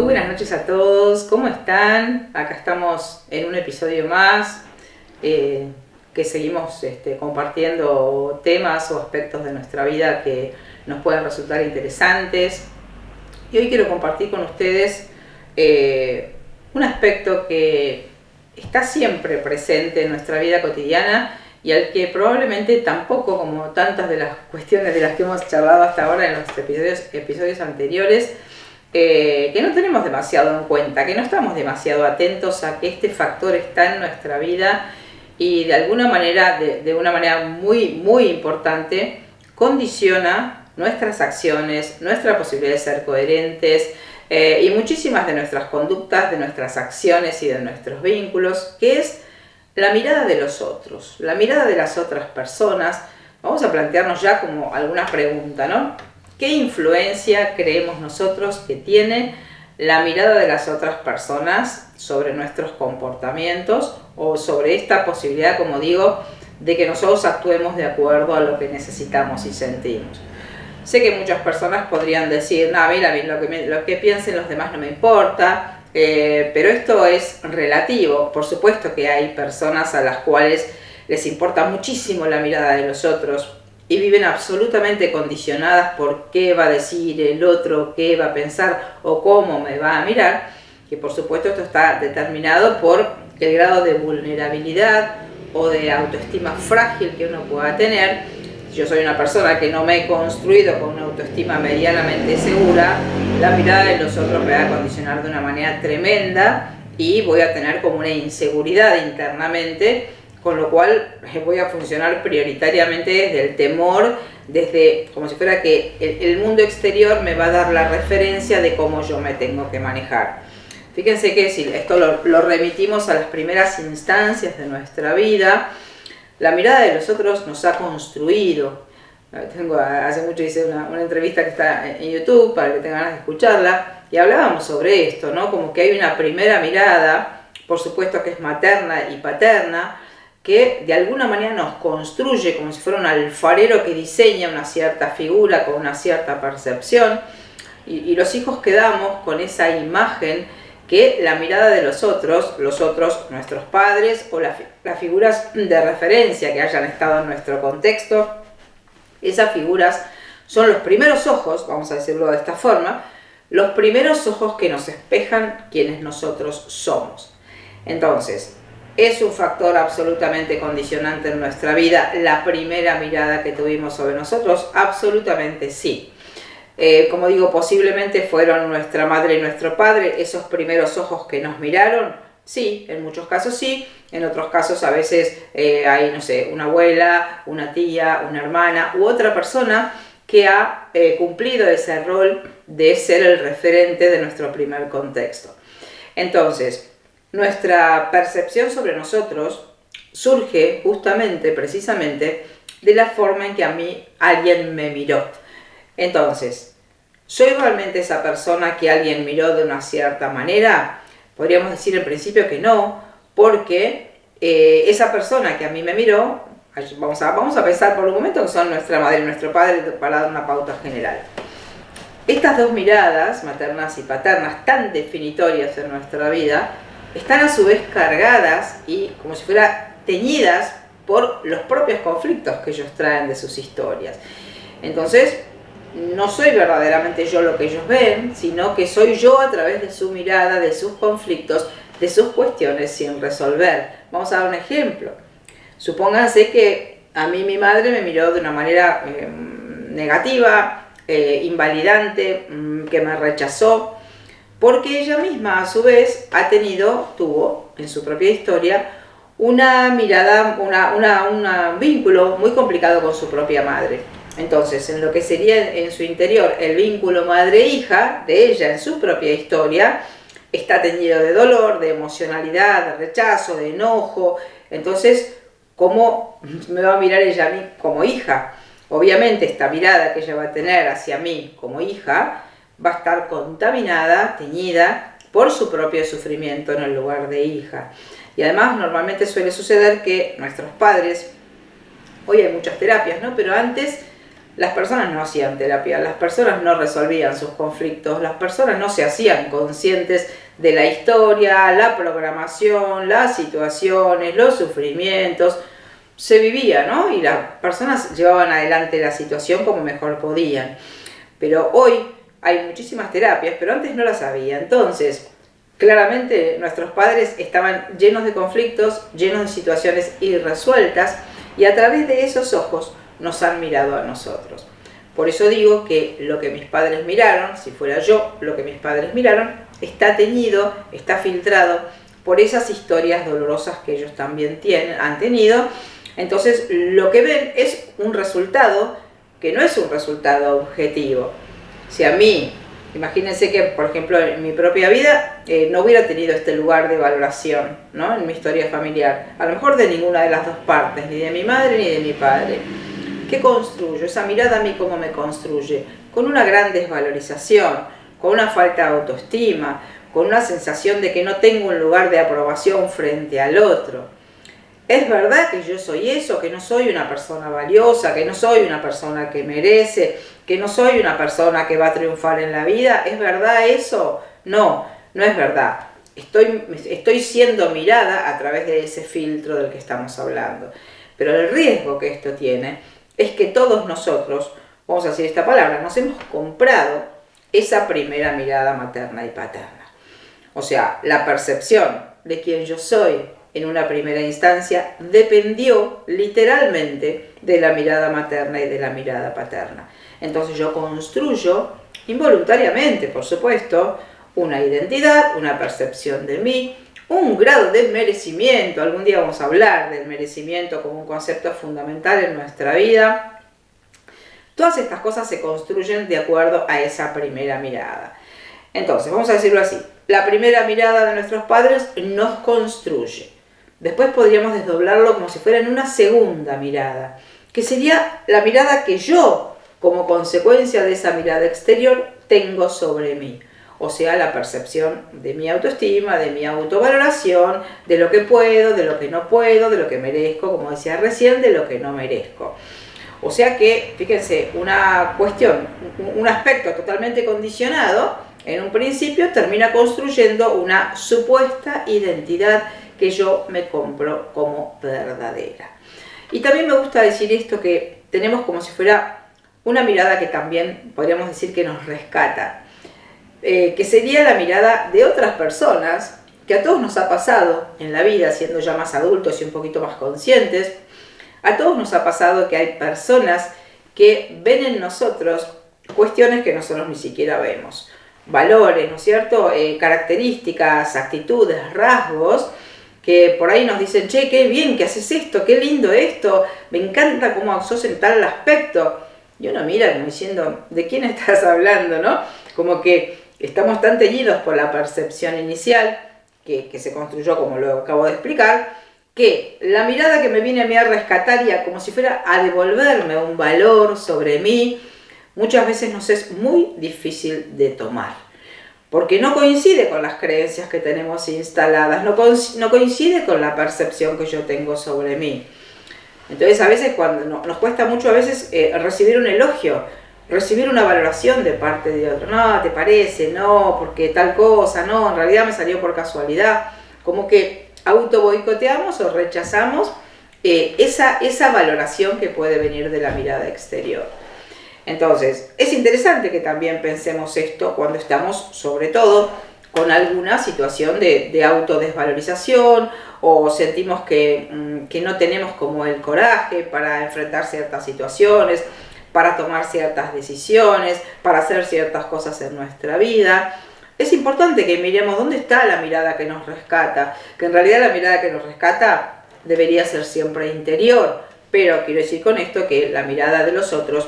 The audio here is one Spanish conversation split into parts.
Muy buenas noches a todos, ¿cómo están? Acá estamos en un episodio más que seguimos compartiendo temas o aspectos de nuestra vida que nos pueden resultar interesantes. Y hoy quiero compartir con ustedes un aspecto que está siempre presente en nuestra vida cotidiana y al que probablemente tampoco, como tantas de las cuestiones de las que hemos charlado hasta ahora en los episodios anteriores, que no tenemos demasiado en cuenta, que no estamos demasiado atentos a que este factor está en nuestra vida y de alguna manera, de una manera muy importante, condiciona nuestras acciones, nuestra posibilidad de ser coherentes y muchísimas de nuestras conductas, de nuestras acciones y de nuestros vínculos, que es la mirada de los otros, la mirada de las otras personas. Vamos a plantearnos ya como alguna pregunta, ¿no? ¿Qué influencia creemos nosotros que tiene la mirada de las otras personas sobre nuestros comportamientos o sobre esta posibilidad, como digo, de que nosotros actuemos de acuerdo a lo que necesitamos y sentimos? Sé que muchas personas podrían decir, no, mira, lo que piensen los demás no me importa, pero esto es relativo. Por supuesto que hay personas a las cuales les importa muchísimo la mirada de los otros y viven absolutamente condicionadas por qué va a decir el otro, qué va a pensar o cómo me va a mirar, que por supuesto esto está determinado por el grado de vulnerabilidad o de autoestima frágil que uno pueda tener. Si yo soy una persona que no me he construido con una autoestima medianamente segura, la mirada de los otros me va a condicionar de una manera tremenda y voy a tener como una inseguridad internamente, con lo cual voy a funcionar prioritariamente desde el temor, desde como si fuera que el mundo exterior me va a dar la referencia de cómo yo me tengo que manejar. Fíjense que si esto lo remitimos a las primeras instancias de nuestra vida, la mirada de los otros nos ha construido. Hace mucho hice una entrevista que está en YouTube para que tengan ganas de escucharla, y hablábamos sobre esto, ¿no? Como que hay una primera mirada, por supuesto que es materna y paterna, que de alguna manera nos construye como si fuera un alfarero que diseña una cierta figura con una cierta percepción, y los hijos quedamos con esa imagen que la mirada de los otros, nuestros padres o las figuras de referencia que hayan estado en nuestro contexto, esas figuras son los primeros ojos, vamos a decirlo de esta forma, los primeros ojos que nos espejan quienes nosotros somos. Entonces, ¿es un factor absolutamente condicionante en nuestra vida la primera mirada que tuvimos sobre nosotros? Absolutamente sí. Como digo, posiblemente fueron nuestra madre y nuestro padre esos primeros ojos que nos miraron. Sí, en muchos casos sí, en otros casos a veces hay, no sé, una abuela, una tía, una hermana u otra persona que ha cumplido ese rol de ser el referente de nuestro primer contexto. Entonces, nuestra percepción sobre nosotros surge justamente, precisamente, de la forma en que a mí alguien me miró. Entonces, ¿soy realmente esa persona que alguien miró de una cierta manera? Podríamos decir en principio que no, porque esa persona que a mí me miró, vamos a pensar por un momento que son nuestra madre y nuestro padre para dar una pauta general. Estas dos miradas, maternas y paternas, tan definitorias en nuestra vida, están a su vez cargadas y como si fuera teñidas por los propios conflictos que ellos traen de sus historias. Entonces, no soy verdaderamente yo lo que ellos ven, sino que soy yo a través de su mirada, de sus conflictos, de sus cuestiones sin resolver. Vamos a dar un ejemplo. Supónganse que a mí mi madre me miró de una manera negativa, invalidante, que me rechazó, porque ella misma a su vez tuvo en su propia historia una mirada, un vínculo muy complicado con su propia madre. Entonces, en lo que sería en su interior el vínculo madre-hija de ella en su propia historia, está teñido de dolor, de emocionalidad, de rechazo, de enojo. Entonces, ¿cómo me va a mirar ella a mí como hija? Obviamente esta mirada que ella va a tener hacia mí como hija va a estar contaminada, teñida por su propio sufrimiento en el lugar de hija. Y además normalmente suele suceder que nuestros padres, hoy hay muchas terapias, ¿no? Pero antes las personas no hacían terapia, las personas no resolvían sus conflictos, las personas no se hacían conscientes de la historia, la programación, las situaciones, los sufrimientos. Se vivía, ¿no? Y las personas llevaban adelante la situación como mejor podían. Pero hoy hay muchísimas terapias, pero antes no las había. Entonces, claramente nuestros padres estaban llenos de conflictos, llenos de situaciones irresueltas, y a través de esos ojos nos han mirado a nosotros. Por eso digo que lo que mis padres miraron, si fuera yo, lo que mis padres miraron, está teñido, está filtrado por esas historias dolorosas que ellos también han tenido. Entonces lo que ven es un resultado que no es un resultado objetivo. Si a mí, imagínense que por ejemplo en mi propia vida no hubiera tenido este lugar de valoración, ¿no? En mi historia familiar, a lo mejor de ninguna de las dos partes, ni de mi madre ni de mi padre. ¿Qué construyo? Esa mirada a mí, ¿cómo me construye? Con una gran desvalorización, con una falta de autoestima, con una sensación de que no tengo un lugar de aprobación frente al otro. ¿Es verdad que yo soy eso? ¿Que no soy una persona valiosa? ¿Que no soy una persona que merece? ¿Que no soy una persona que va a triunfar en la vida? ¿Es verdad eso? No, no es verdad. Estoy siendo mirada a través de ese filtro del que estamos hablando. Pero el riesgo que esto tiene es que todos nosotros, vamos a decir esta palabra, nos hemos comprado esa primera mirada materna y paterna. O sea, la percepción de quién yo soy en una primera instancia dependió literalmente de la mirada materna y de la mirada paterna. Entonces yo construyo, involuntariamente por supuesto, una identidad, una percepción de mí, un grado de merecimiento. Algún día vamos a hablar del merecimiento como un concepto fundamental en nuestra vida. Todas estas cosas se construyen de acuerdo a esa primera mirada. Entonces, vamos a decirlo así, la primera mirada de nuestros padres nos construye. Después podríamos desdoblarlo como si fuera en una segunda mirada, que sería la mirada que yo, como consecuencia de esa mirada exterior, tengo sobre mí. O sea, la percepción de mi autoestima, de mi autovaloración, de lo que puedo, de lo que no puedo, de lo que merezco, como decía recién, de lo que no merezco. O sea que, fíjense, una cuestión, un aspecto totalmente condicionado, en un principio termina construyendo una supuesta identidad que yo me compro como verdadera. Y también me gusta decir esto, que tenemos como si fuera una mirada que también podríamos decir que nos rescata. Que sería la mirada de otras personas, que a todos nos ha pasado en la vida, siendo ya más adultos y un poquito más conscientes. A todos nos ha pasado que hay personas que ven en nosotros cuestiones que nosotros ni siquiera vemos. Valores, ¿no es cierto? Características, actitudes, rasgos, que por ahí nos dicen, che, qué bien que haces esto, qué lindo esto, me encanta cómo sos en tal aspecto. Y uno mira como diciendo, ¿de quién estás hablando, no? Como que estamos tan teñidos por la percepción inicial, que se construyó como lo acabo de explicar, que la mirada que me viene a mí a rescatar y como si fuera a devolverme un valor sobre mí, muchas veces nos es muy difícil de tomar. Porque no coincide con las creencias que tenemos instaladas, no coincide con la percepción que yo tengo sobre mí. Entonces a veces nos cuesta mucho a veces recibir un elogio, recibir una valoración de parte de otro. No, ¿te parece? No, porque tal cosa, no, en realidad me salió por casualidad. Como que auto boicoteamos o rechazamos esa valoración que puede venir de la mirada exterior. Entonces, es interesante que también pensemos esto cuando estamos, sobre todo, con alguna situación de autodesvalorización o sentimos que no tenemos como el coraje para enfrentar ciertas situaciones, para tomar ciertas decisiones, para hacer ciertas cosas en nuestra vida. Es importante que miremos dónde está la mirada que nos rescata, que en realidad la mirada que nos rescata debería ser siempre interior, pero quiero decir con esto que la mirada de los otros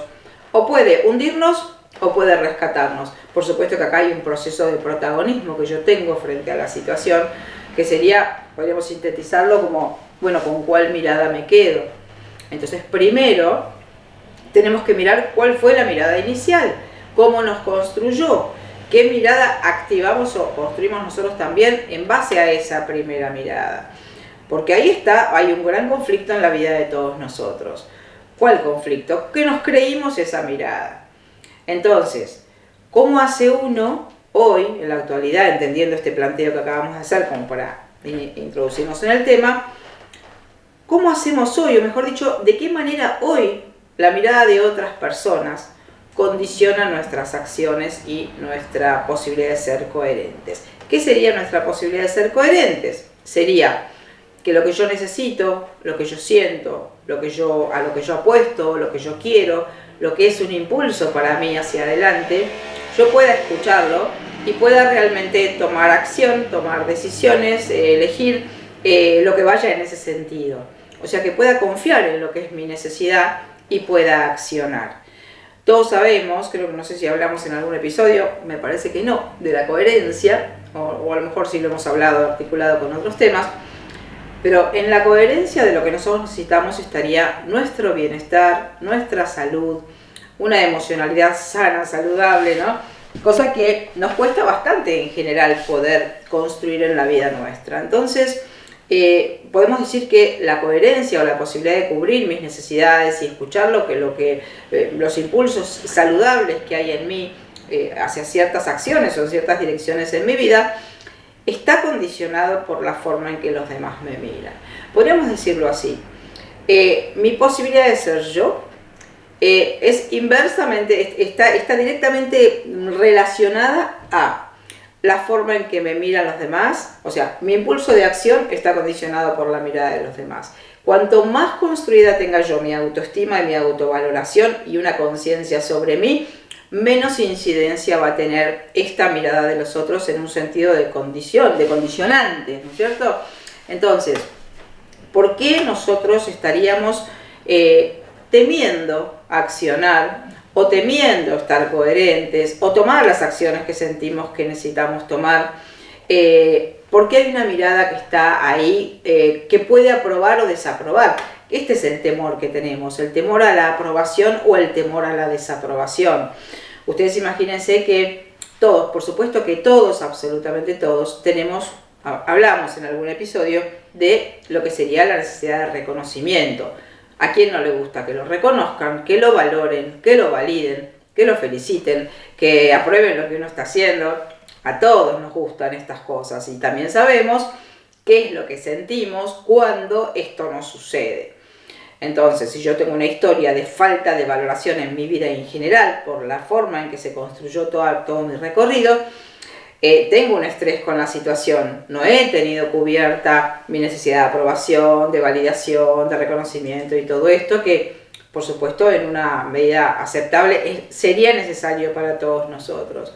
o puede hundirnos o puede rescatarnos. Por supuesto que acá hay un proceso de protagonismo que yo tengo frente a la situación, que sería, podríamos sintetizarlo como, bueno, ¿con cuál mirada me quedo? Entonces, primero tenemos que mirar cuál fue la mirada inicial, cómo nos construyó, qué mirada activamos o construimos nosotros también en base a esa primera mirada. Porque ahí hay un gran conflicto en la vida de todos nosotros. ¿Cuál conflicto? Que nos creímos esa mirada. Entonces, ¿cómo hace uno hoy, en la actualidad, entendiendo este planteo que acabamos de hacer como para introducirnos en el tema? ¿Cómo hacemos hoy, o mejor dicho, de qué manera hoy la mirada de otras personas condiciona nuestras acciones y nuestra posibilidad de ser coherentes? ¿Qué sería nuestra posibilidad de ser coherentes? Sería que lo que yo necesito, lo que yo siento, a lo que yo apuesto, lo que yo quiero, lo que es un impulso para mí hacia adelante, yo pueda escucharlo y pueda realmente tomar acción, tomar decisiones, elegir lo que vaya en ese sentido. O sea, que pueda confiar en lo que es mi necesidad y pueda accionar. Todos sabemos, creo que no sé si hablamos en algún episodio, me parece que no, de la coherencia, o a lo mejor sí lo hemos hablado, articulado con otros temas, pero en la coherencia de lo que nosotros necesitamos estaría nuestro bienestar, nuestra salud, una emocionalidad sana, saludable, ¿no? Cosa que nos cuesta bastante en general poder construir en la vida nuestra. Entonces, podemos decir que la coherencia o la posibilidad de cubrir mis necesidades y escuchar los impulsos saludables que hay en mí hacia ciertas acciones o ciertas direcciones en mi vida, está condicionado por la forma en que los demás me miran. Podríamos decirlo así. Mi posibilidad de ser yo es inversamente, está directamente relacionada a la forma en que me miran los demás. O sea, mi impulso de acción está condicionado por la mirada de los demás. Cuanto más construida tenga yo mi autoestima y mi autovaloración y una conciencia sobre mí, menos incidencia va a tener esta mirada de los otros en un sentido de condicionante, ¿no es cierto? Entonces, ¿por qué nosotros estaríamos temiendo accionar o temiendo estar coherentes o tomar las acciones que sentimos que necesitamos tomar? Porque hay una mirada que está ahí que puede aprobar o desaprobar. Este es el temor que tenemos, el temor a la aprobación o el temor a la desaprobación. Ustedes imagínense que todos, por supuesto que todos, absolutamente todos, hablamos en algún episodio de lo que sería la necesidad de reconocimiento. ¿A quién no le gusta que lo reconozcan, que lo valoren, que lo validen, que lo feliciten, que aprueben lo que uno está haciendo? A todos nos gustan estas cosas y también sabemos qué es lo que sentimos cuando esto no sucede. Entonces, si yo tengo una historia de falta de valoración en mi vida en general, por la forma en que se construyó todo mi recorrido, tengo un estrés con la situación, no he tenido cubierta mi necesidad de aprobación, de validación, de reconocimiento y todo esto que, por supuesto, en una medida aceptable sería necesario para todos nosotros.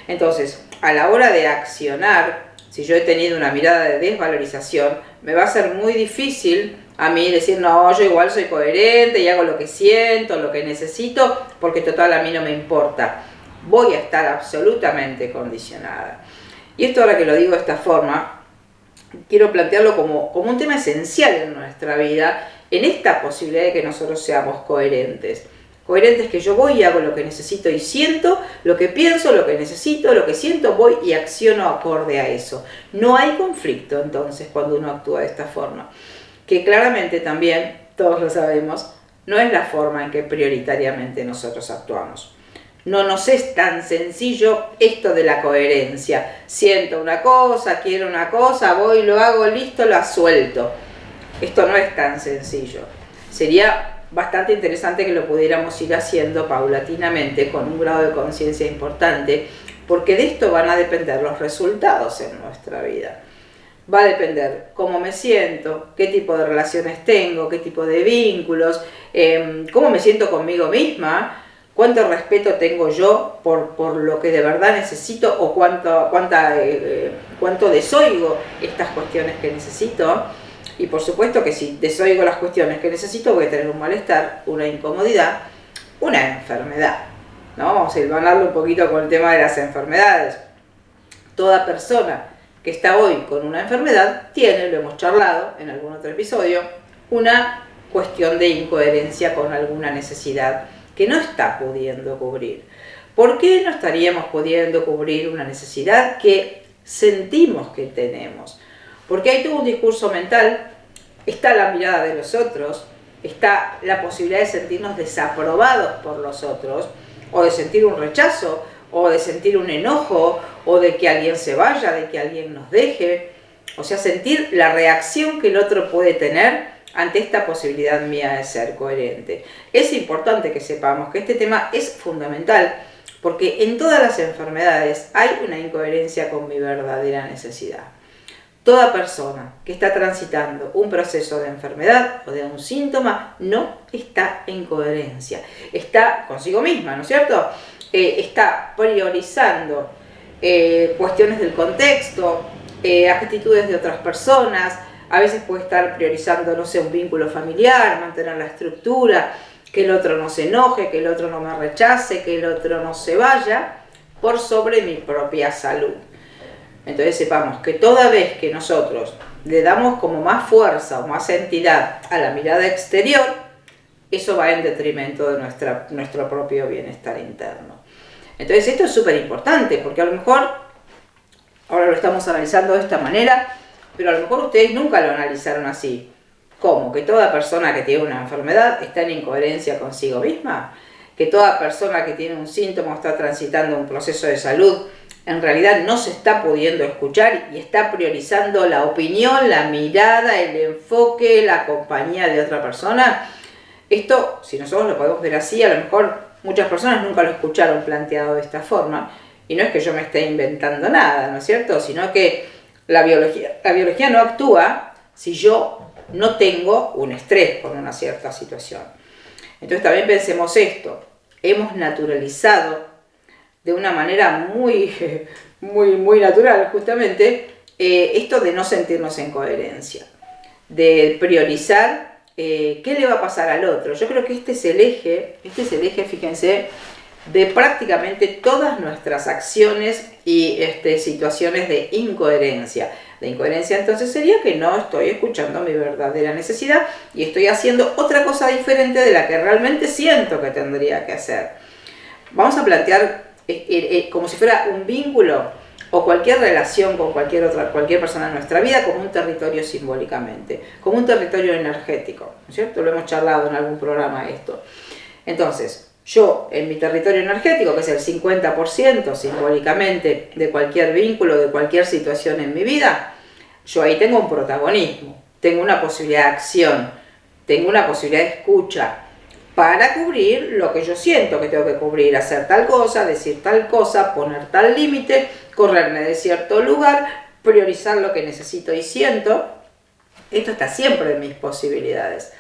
Entonces, a la hora de accionar, si yo he tenido una mirada de desvalorización, me va a ser muy difícil a mí decir, no, yo igual soy coherente y hago lo que siento, lo que necesito, porque total a mí no me importa. Voy a estar absolutamente condicionada. Y esto, ahora que lo digo de esta forma, quiero plantearlo como un tema esencial en nuestra vida, en esta posibilidad de que nosotros seamos coherentes. Coherentes que yo voy y hago lo que necesito y siento, lo que pienso, lo que necesito, lo que siento, voy y acciono acorde a eso. No hay conflicto entonces cuando uno actúa de esta forma. Que claramente también, todos lo sabemos, no es la forma en que prioritariamente nosotros actuamos. No nos es tan sencillo esto de la coherencia. Siento una cosa, quiero una cosa, voy, lo hago, listo, la suelto. Esto no es tan sencillo. Sería bastante interesante que lo pudiéramos ir haciendo paulatinamente, con un grado de conciencia importante, porque de esto van a depender los resultados en nuestra vida. Va a depender cómo me siento, qué tipo de relaciones tengo, qué tipo de vínculos, cómo me siento conmigo misma, cuánto respeto tengo yo por lo que de verdad necesito o cuánto desoigo estas cuestiones que necesito. Y por supuesto que si desoigo las cuestiones que necesito, voy a tener un malestar, una incomodidad, una enfermedad, ¿no? Vamos a hilvanarlo un poquito con el tema de las enfermedades. Toda persona que está hoy con una enfermedad tiene, lo hemos charlado en algún otro episodio, una cuestión de incoherencia con alguna necesidad que no está pudiendo cubrir. ¿Por qué no estaríamos pudiendo cubrir una necesidad que sentimos que tenemos? Porque hay todo un discurso mental, está la mirada de los otros, está la posibilidad de sentirnos desaprobados por los otros, o de sentir un rechazo, o de sentir un enojo, o de que alguien se vaya, de que alguien nos deje. O sea, sentir la reacción que el otro puede tener ante esta posibilidad mía de ser coherente. Es importante que sepamos que este tema es fundamental, porque en todas las enfermedades hay una incoherencia con mi verdadera necesidad. Toda persona que está transitando un proceso de enfermedad o de un síntoma no está en coherencia. Está consigo misma, ¿no es cierto? Está priorizando cuestiones del contexto, actitudes de otras personas. A veces puede estar priorizando, no sé, un vínculo familiar, mantener la estructura, que el otro no se enoje, que el otro no me rechace, que el otro no se vaya, por sobre mi propia salud. Entonces sepamos que toda vez que nosotros le damos como más fuerza o más entidad a la mirada exterior, eso va en detrimento de nuestro propio bienestar interno. Entonces esto es súper importante, porque a lo mejor, ahora lo estamos analizando de esta manera, pero a lo mejor ustedes nunca lo analizaron así. ¿Cómo? ¿Que toda persona que tiene una enfermedad está en incoherencia consigo misma? ¿Que toda persona que tiene un síntoma o está transitando un proceso de salud en realidad no se está pudiendo escuchar y está priorizando la opinión, la mirada, el enfoque, la compañía de otra persona? Esto, si nosotros lo podemos ver así, a lo mejor muchas personas nunca lo escucharon planteado de esta forma, y no es que yo me esté inventando nada, ¿no es cierto? Sino que la biología no actúa si yo no tengo un estrés por una cierta situación. Entonces también pensemos esto, hemos naturalizado de una manera muy natural justamente esto de no sentirnos en coherencia, de priorizar qué le va a pasar al otro. Yo creo que este es el eje, fíjense, de prácticamente todas nuestras acciones y situaciones de incoherencia. De incoherencia entonces sería que no estoy escuchando mi verdadera necesidad y estoy haciendo otra cosa diferente de la que realmente siento que tendría que hacer. Vamos a plantear como si fuera un vínculo o cualquier relación con cualquier persona en nuestra vida como un territorio simbólicamente, como un territorio energético, ¿no es cierto? Lo hemos charlado en algún programa esto. Entonces, yo en mi territorio energético, que es el 50% simbólicamente de cualquier vínculo, de cualquier situación en mi vida, yo ahí tengo un protagonismo, tengo una posibilidad de acción, tengo una posibilidad de escucha, para cubrir lo que yo siento que tengo que cubrir, hacer tal cosa, decir tal cosa, poner tal límite, correrme de cierto lugar, priorizar lo que necesito y siento. Esto está siempre en mis posibilidades.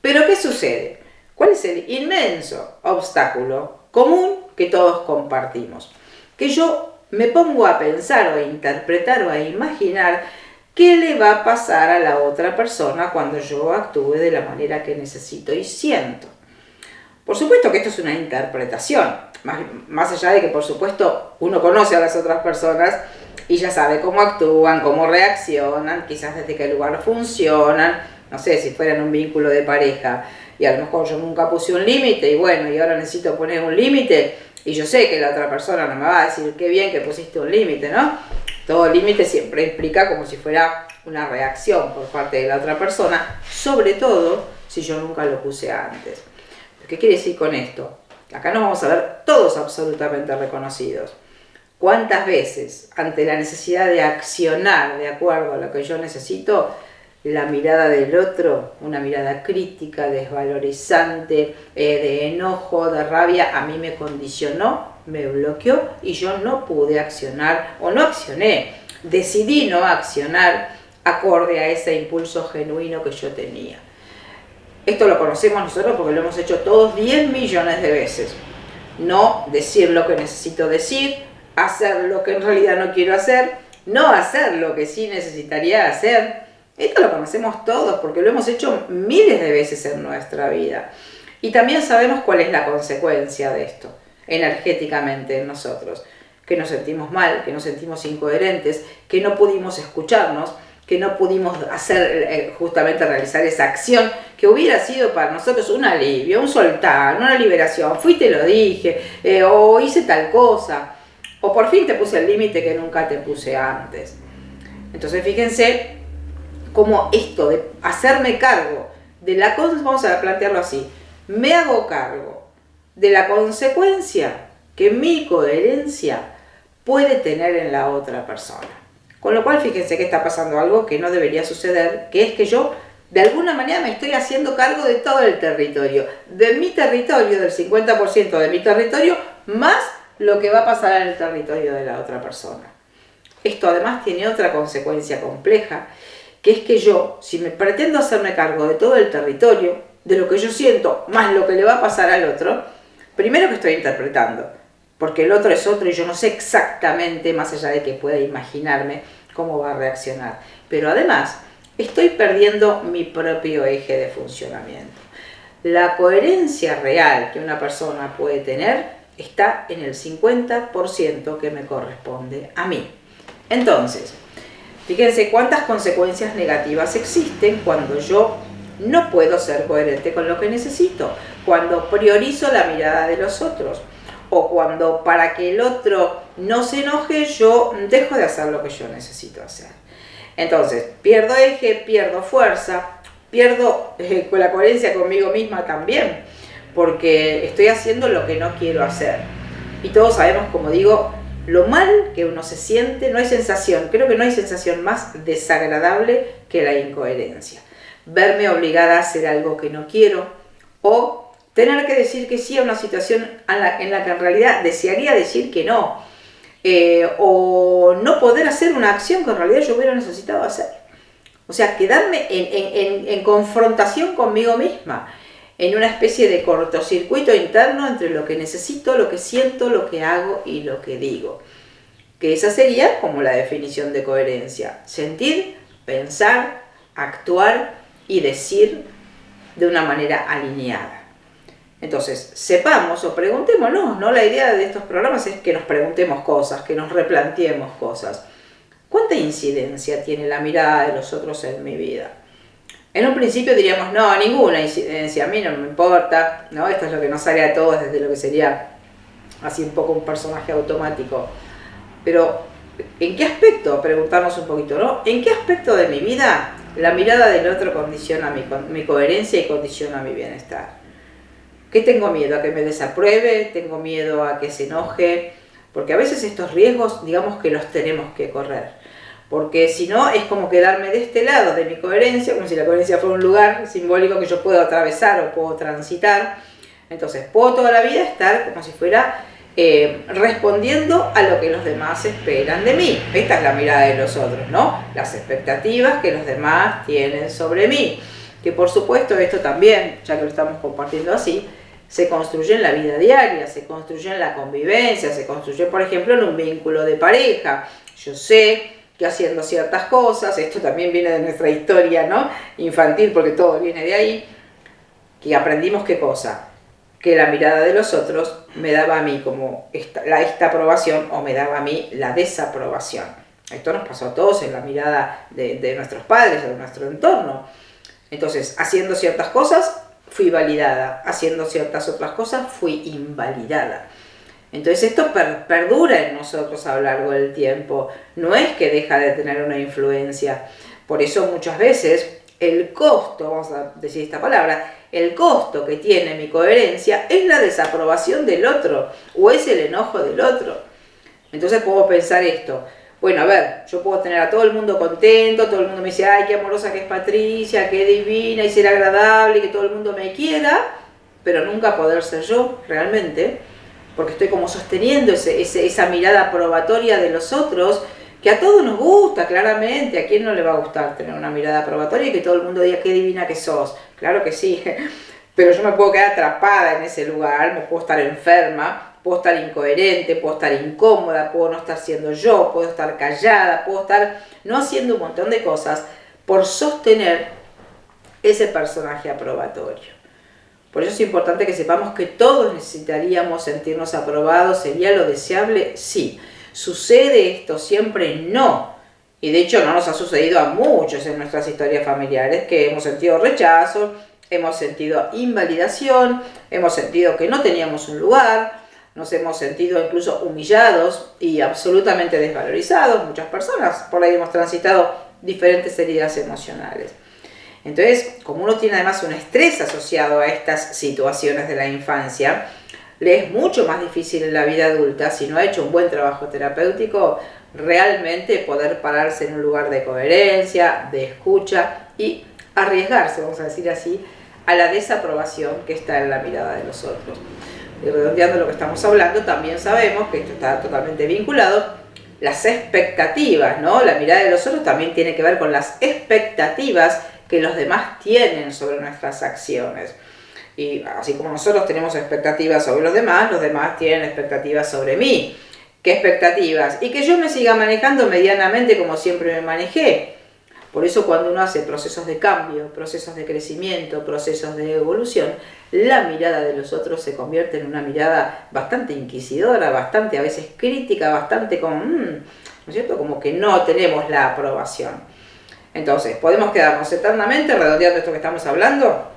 Pero ¿qué sucede? ¿Cuál es el inmenso obstáculo común que todos compartimos? Que yo me pongo a pensar o a interpretar o a imaginar qué le va a pasar a la otra persona cuando yo actúe de la manera que necesito y siento. Por supuesto que esto es una interpretación, más allá de que por supuesto uno conoce a las otras personas y ya sabe cómo actúan, cómo reaccionan, quizás desde qué lugar funcionan, no sé, si fueran un vínculo de pareja y a lo mejor yo nunca puse un límite y bueno, y ahora necesito poner un límite y yo sé que la otra persona no me va a decir qué bien que pusiste un límite, ¿no? Todo límite siempre implica como si fuera una reacción por parte de la otra persona, sobre todo si yo nunca lo puse antes. ¿Qué quiere decir con esto? Acá nos vamos a ver todos absolutamente reconocidos. ¿Cuántas veces, ante la necesidad de accionar de acuerdo a lo que yo necesito, la mirada del otro, una mirada crítica, desvalorizante, de enojo, de rabia, a mí me condicionó, me bloqueó y yo no pude accionar o no accioné, decidí no accionar acorde a ese impulso genuino que yo tenía? Esto lo conocemos nosotros porque lo hemos hecho todos 10 millones de veces. No decir lo que necesito decir, hacer lo que en realidad no quiero hacer, no hacer lo que sí necesitaría hacer. Esto lo conocemos todos porque lo hemos hecho miles de veces en nuestra vida. Y también sabemos cuál es la consecuencia de esto, energéticamente en nosotros. Que nos sentimos mal, que nos sentimos incoherentes, que no pudimos escucharnos, que no pudimos hacer, justamente realizar esa acción que hubiera sido para nosotros un alivio, un soltar, una liberación. Fui y te lo dije, o hice tal cosa, o por fin te puse el límite que nunca te puse antes. Entonces fíjense cómo esto de hacerme cargo vamos a plantearlo así, me hago cargo de la consecuencia que mi coherencia puede tener en la otra persona. Con lo cual, fíjense que está pasando algo que no debería suceder, que es que yo, de alguna manera, me estoy haciendo cargo de todo el territorio. De mi territorio, del 50% de mi territorio, más lo que va a pasar en el territorio de la otra persona. Esto además tiene otra consecuencia compleja, que es que yo, si me pretendo hacerme cargo de todo el territorio, de lo que yo siento, más lo que le va a pasar al otro, primero que estoy interpretando, porque el otro es otro y yo no sé exactamente, más allá de que pueda imaginarme, cómo va a reaccionar. Pero además, estoy perdiendo mi propio eje de funcionamiento. La coherencia real que una persona puede tener está en el 50% que me corresponde a mí. Entonces, fíjense cuántas consecuencias negativas existen cuando yo no puedo ser coherente con lo que necesito, cuando priorizo la mirada de los otros, o cuando para que el otro no se enoje yo dejo de hacer lo que yo necesito hacer. Entonces, pierdo eje, pierdo fuerza, pierdo con la coherencia conmigo misma también, porque estoy haciendo lo que no quiero hacer. Y todos sabemos, como digo, lo mal que uno se siente, no hay sensación, creo que no hay sensación más desagradable que la incoherencia. Verme obligada a hacer algo que no quiero, o tener que decir que sí a una situación en la que en realidad desearía decir que no, o no poder hacer una acción que en realidad yo hubiera necesitado hacer. O sea, quedarme en confrontación conmigo misma, en una especie de cortocircuito interno entre lo que necesito, lo que siento, lo que hago y lo que digo. Que esa sería como la definición de coherencia: sentir, pensar, actuar y decir de una manera alineada. Entonces, sepamos o preguntémonos, ¿no? La idea de estos programas es que nos preguntemos cosas, que nos replanteemos cosas. ¿Cuánta incidencia tiene la mirada de los otros en mi vida? En un principio diríamos, no, ninguna incidencia, a mí no me importa, ¿no? Esto es lo que nos sale a todos desde lo que sería así un poco un personaje automático. Pero, ¿en qué aspecto? Preguntarnos un poquito, ¿no? ¿En qué aspecto de mi vida la mirada del otro condiciona mi coherencia y condiciona mi bienestar? ¿Qué tengo miedo? ¿A que me desapruebe? ¿Tengo miedo a que se enoje? Porque a veces estos riesgos, digamos que los tenemos que correr. Porque si no, es como quedarme de este lado de mi coherencia, como si la coherencia fuera un lugar simbólico que yo puedo atravesar o puedo transitar. Entonces, puedo toda la vida estar como si fuera respondiendo a lo que los demás esperan de mí. Esta es la mirada de los otros, ¿no? Las expectativas que los demás tienen sobre mí. Que por supuesto esto también, ya que lo estamos compartiendo así, se construye en la vida diaria, se construye en la convivencia, se construye, por ejemplo, en un vínculo de pareja. Yo sé que haciendo ciertas cosas, esto también viene de nuestra historia, ¿no? Infantil, porque todo viene de ahí, que aprendimos qué cosa, que la mirada de los otros me daba a mí como esta aprobación o me daba a mí la desaprobación. Esto nos pasó a todos en la mirada de nuestros padres o de nuestro entorno. Entonces, haciendo ciertas cosas, fui validada. Haciendo ciertas otras cosas, fui invalidada. Entonces, esto perdura en nosotros a lo largo del tiempo. No es que deja de tener una influencia. Por eso, muchas veces, el costo, vamos a decir esta palabra, el costo que tiene mi coherencia es la desaprobación del otro o es el enojo del otro. Entonces, puedo pensar esto. Bueno, a ver, yo puedo tener a todo el mundo contento, todo el mundo me dice, ay, qué amorosa que es Patricia, qué divina y ser agradable, que todo el mundo me quiera, pero nunca poder ser yo realmente, porque estoy como sosteniendo esa mirada probatoria de los otros, que a todos nos gusta, claramente. ¿A quién no le va a gustar tener una mirada probatoria y que todo el mundo diga qué divina que sos? Claro que sí, pero yo me puedo quedar atrapada en ese lugar, me puedo estar enferma, puedo estar incoherente, puedo estar incómoda, puedo no estar siendo yo, puedo estar callada, puedo estar no haciendo un montón de cosas por sostener ese personaje aprobatorio. Por eso es importante que sepamos que todos necesitaríamos sentirnos aprobados. ¿Sería lo deseable? Sí. ¿Sucede esto siempre? No. Y de hecho no nos ha sucedido a muchos en nuestras historias familiares, que hemos sentido rechazo, hemos sentido invalidación, hemos sentido que no teníamos un lugar, nos hemos sentido incluso humillados y absolutamente desvalorizados. Muchas personas por ahí hemos transitado diferentes heridas emocionales. Entonces, como uno tiene además un estrés asociado a estas situaciones de la infancia, le es mucho más difícil en la vida adulta, si no ha hecho un buen trabajo terapéutico, realmente poder pararse en un lugar de coherencia, de escucha y arriesgarse, vamos a decir así, a la desaprobación que está en la mirada de los otros. Y redondeando lo que estamos hablando, también sabemos que esto está totalmente vinculado, las expectativas, ¿no? La mirada de los otros también tiene que ver con las expectativas que los demás tienen sobre nuestras acciones. Y así como nosotros tenemos expectativas sobre los demás tienen expectativas sobre mí. ¿Qué expectativas? Y que yo me siga manejando medianamente como siempre me manejé. Por eso cuando uno hace procesos de cambio, procesos de crecimiento, procesos de evolución, la mirada de los otros se convierte en una mirada bastante inquisidora, bastante a veces crítica, bastante como, ¿no es cierto? Como que no tenemos la aprobación. Entonces, podemos quedarnos eternamente, redondeando esto que estamos hablando,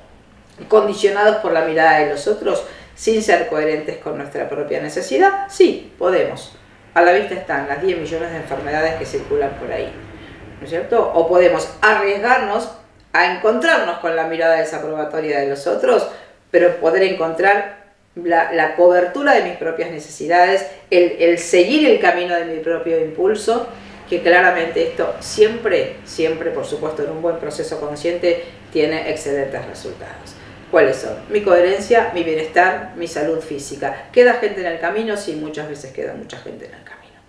condicionados por la mirada de los otros, sin ser coherentes con nuestra propia necesidad. Sí, podemos. A la vista están las 10 millones de enfermedades que circulan por ahí, ¿no es cierto? O podemos arriesgarnos a encontrarnos con la mirada desaprobatoria de los otros, pero poder encontrar la cobertura de mis propias necesidades, el seguir el camino de mi propio impulso, que claramente esto siempre, por supuesto, en un buen proceso consciente, tiene excelentes resultados. ¿Cuáles son? Mi coherencia, mi bienestar, mi salud física. ¿Queda gente en el camino? Sí, muchas veces queda mucha gente en el camino.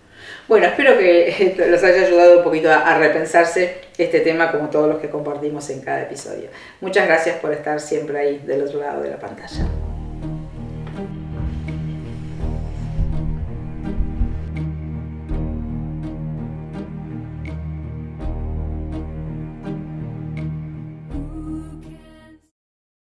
Bueno, espero que los haya ayudado un poquito a repensarse este tema como todos los que compartimos en cada episodio. Muchas gracias por estar siempre ahí del otro lado de la pantalla.